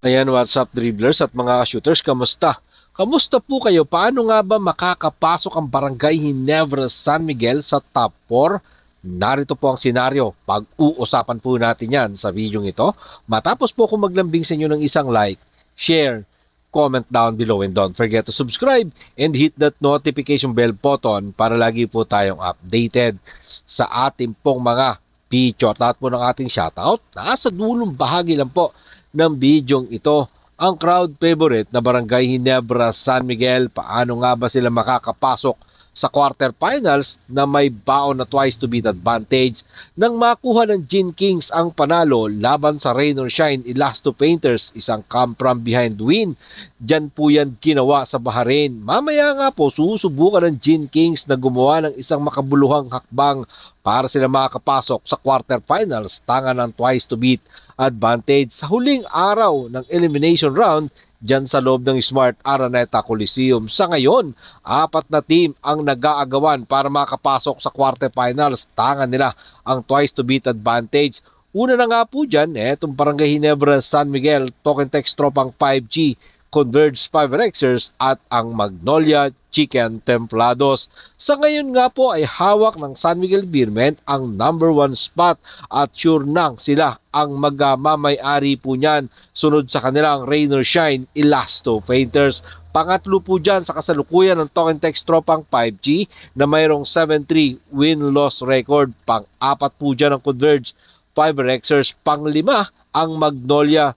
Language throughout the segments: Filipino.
Ayan, what's up dribblers at mga shooters, kamusta? Kamusta po kayo? Paano nga ba makakapasok ang Barangay Ginebra San Miguel sa top 4? Narito po ang senaryo. Pag-uusapan po natin yan sa video ito. Matapos po kung maglambing sa inyo ng isang like, share, comment down below, and don't forget to subscribe and hit that notification bell button para lagi po tayong updated sa ating pong mga picture. At po ng ating shoutout, nasa dulong bahagi lang po ng bidyong ito. Ang crowd favorite na Barangay Ginebra San Miguel, paano nga ba sila makakapasok sa quarterfinals na may baon na twice to beat advantage nang makuha ng Gin Kings ang panalo laban sa Rain or Shine Elasto Painters, isang come from behind win. Diyan po yan ginawa sa Bahrain. Mamaya nga po susubukan ng Gin Kings na gumawa ng isang makabuluhang hakbang para sila makakapasok sa quarterfinals, tanga ng twice to beat advantage sa huling araw ng elimination round dyan sa loob ng Smart Araneta Coliseum. Sa ngayon, 4 na team ang nag-aagawan para makapasok sa quarterfinals. Tangan nila ang twice to beat advantage. Una na nga po dyan, itong Barangay Ginebra San Miguel, Token Text Tropang 5G, Converge 5Rexers at ang Magnolia Chicken Templados. Sa ngayon nga po ay hawak ng San Miguel Beermen ang number 1 spot at sure nang sila ang magmamay-ari po niyan. Sunod sa kanilang Rain or Shine Elasto Painters. Pangatlo po dyan sa kasalukuyan ng Token Text Tropang 5G na mayroong 7-3 win-loss record. Pang-apat po dyan ang Converge 5Rexers. Pang-lima ang Magnolia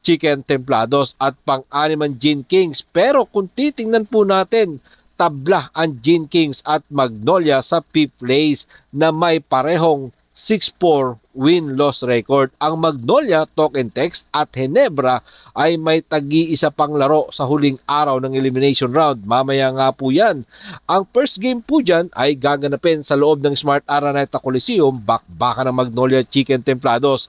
Chicken Templados at pang-anim ang Gin Kings. Pero kung titingnan po natin, tabla ang Gin Kings at Magnolia sa 5th place na may parehong 6-4 win-loss record. Ang Magnolia, Token Text at Ginebra ay may tagi-isa pang laro sa huling araw ng elimination round. Mamaya nga po yan. Ang first game po dyan ay gaganapin sa loob ng Smart Araneta Coliseum, bakbakan ng Magnolia Chicken Templados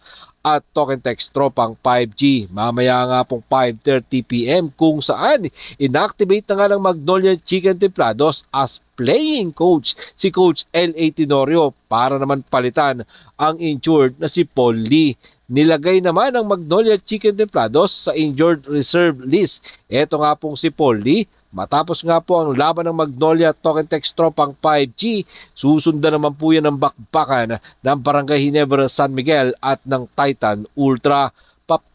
at Token Text Tropang 5G. Mamaya nga pong 5:30 PM kung saan inactivate na nga ng Magnolia Chicken Templados as playing coach si Coach L.A. Tenorio para naman palitan ang injured na si Paul Lee. Nilagay naman ng Magnolia Chicken Templados sa injured reserve list. Ito nga pong si Paul Lee. Matapos nga po ang laban ng Magnolia Token Text Tropang 5G, susundan naman po yan ng bakbakan ng Barangay Ginebra San Miguel at ng Titan Ultra.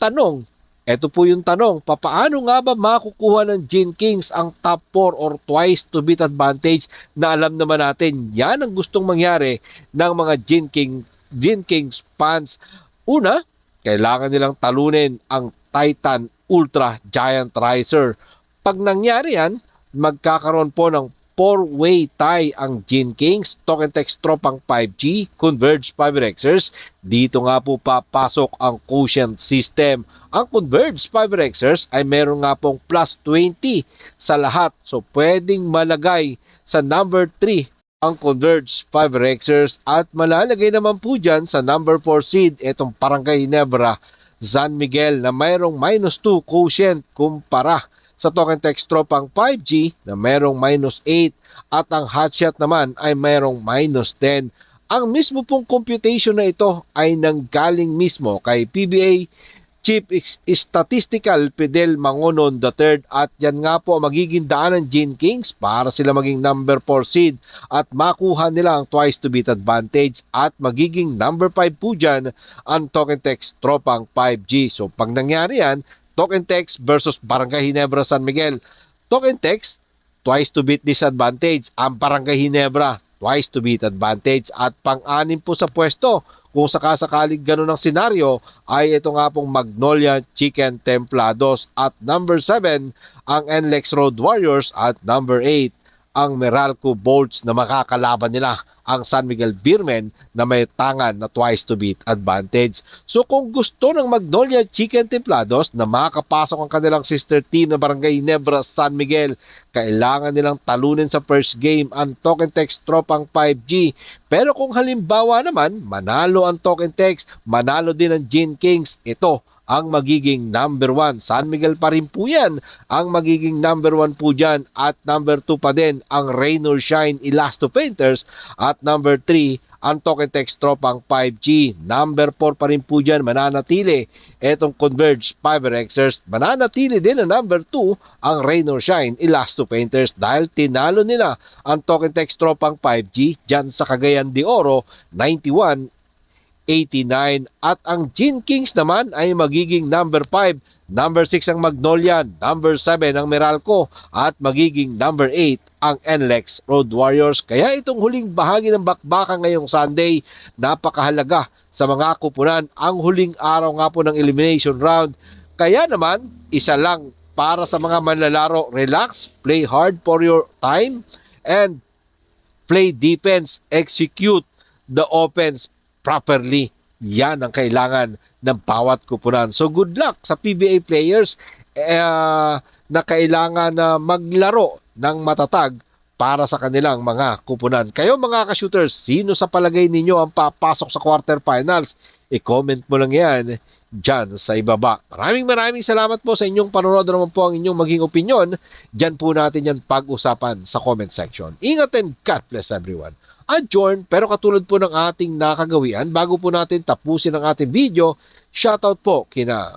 Tanong, eto po yung tanong, papaano nga ba makukuha ng Gin Kings ang top 4 or twice to beat advantage na alam naman natin yan ang gustong mangyari ng mga Gin Kings fans. Una, kailangan nilang talunin ang Titan Ultra Giant Riser. Pag nangyari yan, magkakaroon po ng 4-way tie ang Gin Kings, Token Text Tropang 5G, Converge 5Rexers. Dito nga po papasok ang quotient system. Ang Converge 5Rexers ay meron nga pong plus 20 sa lahat. So pwedeng malagay sa number 3 ang Converge 5Rexers at malalagay naman po dyan sa number 4 seed itong Barangay Ginebra San Miguel na mayroong minus 2 quotient kumpara sa Token Text Tropang 5G na mayroong minus 8 at ang hotshot naman ay mayroong minus 10. Ang mismo pong computation na ito ay nanggaling mismo kay PBA Chief Statistical Fidel Mangonon III at yan nga po magiging daan ng Gin Kings para sila maging number 4 seed at makuha nila ang twice to beat advantage at magiging number 5 po dyan ang Token Text Tropang 5G. So pag nangyari yan, Token Text versus Barangay Ginebra San Miguel. Token Text, twice to beat disadvantage. Ang Barangay Ginebra, twice to beat advantage. At pang-anim po sa pwesto, kung sakasakaling ganun ang senaryo, ay ito nga pong Magnolia Chicken Templados. At number 7, ang NLEX Road Warriors. At number 8, ang Meralco Bolts na makakalaban nila ang San Miguel Beermen na may tangan na twice to beat advantage. So kung gusto ng Magnolia Chicken Templados na makakapasok ang kanilang sister team na Barangay Ginebra San Miguel, kailangan nilang talunin sa first game ang Token Text Tropang 5G. Pero kung halimbawa naman, manalo ang Token Text, manalo din ang Gin Kings, ito ang magiging number 1. San Miguel pa rin po yan ang magiging number 1 po dyan. At number 2 pa din ang Rain or Shine Elasto Painters. At number 3 ang Token Text Tropang 5G. Number 4 pa rin po dyan mananatili etong Converge Fiber Xers. Mananatili din ang number 2 ang Rain or Shine Elasto Painters dahil tinalo nila ang Token Text Tropang 5G dyan sa Cagayan de Oro 91-89. At ang Gin Kings naman ay magiging number 5, number 6 ang Magnolia, number 7 ang Meralco, at magiging number 8 ang NLEX Road Warriors. Kaya itong huling bahagi ng bakbakan ngayong Sunday, napakahalaga sa mga kupunan. Ang huling araw nga po ng elimination round. Kaya naman, isa lang para sa mga manlalaro, relax, play hard for your time, and play defense, execute the offense properly. Yan ang kailangan ng bawat kupunan. So good luck sa PBA players na kailangan na maglaro ng matatag para sa kanilang mga kupunan. Kayo mga ka-shooters, sino sa palagay ninyo ang papasok sa quarterfinals? I-comment mo lang yan dyan sa ibaba. Maraming salamat po sa inyong panonood. Naman po ang inyong maging opinion. Dyan po natin yan pag-usapan sa comment section. Ingat and God bless everyone. Adjourn, pero katulad po ng ating nakagawian, bago po natin tapusin ang ating video, shoutout po kina